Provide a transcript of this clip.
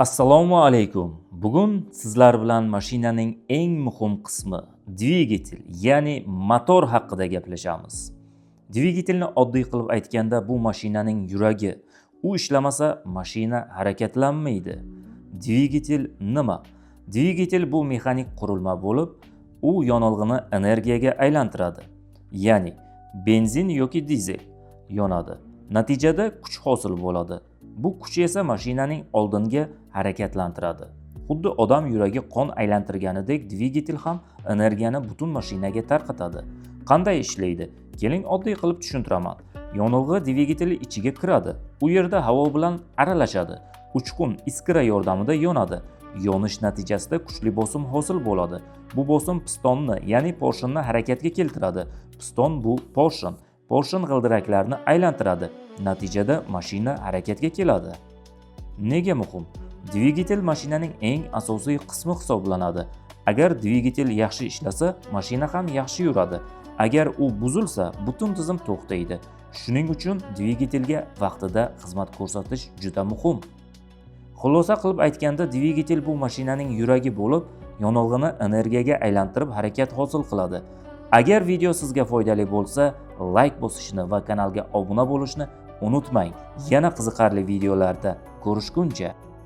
Assalomu alaykum. Bugun sizlar bilan mashinaning eng muhim qismi dvigatel, ya'ni motor haqida gaplashamiz. Dvigatelni oddiy qilib aytganda bu mashinaning yuragi. U ishlamasa mashina harakatlanmaydi. Dvigatel nima? Dvigatel bu mexanik qurilma bo'lib, u yonilg'ini energiyaga aylantiradi. Ya'ni benzin yoki dizel yonadi. Natijada kuch hosil bo'ladi. Bu kuch esa mashinaning oldinga harakatlantiradi. Xuddi odam yuragi qon aylantirganidek dvigatel ham energiyani butun mashinaga tarqatadi. Qanday ishlaydi? Keling oddiy qilib tushuntiraman. Yonilg'i dvigatel ichiga kiradi. U yerda havo bilan aralashadi. Uchqun iskra yordamida yonadi. Yonish natijasida kuchli bosim hosil bo'ladi. Bu bosim pistonni, ya'ni porshinni harakatga keltiradi. Piston bu porshin. Porshin g'ildiraklarni aylantiradi. Natijada mashina harakatga keladi. Nega muhim? Dvigatel mashinaning eng asosiy qismi hisoblanadi. Agar dvigatel yaxshi ishlasa, mashina ham yaxshi yuradi. Agar u buzilsa, butun tizim to'xtaydi. Shuning uchun dvigatelga vaqtida xizmat ko'rsatish juda muhim. Xulosa qilib aytganda, dvigatel bu mashinaning yuragi bo'lib, yonilg'ini energiyaga aylantirib harakat hosil qiladi. Agar video sizga foydali bo'lsa, like bosishni va kanalga obuna bo'lishni unutmang. Yana qiziqarli videolarda ko'rishguncha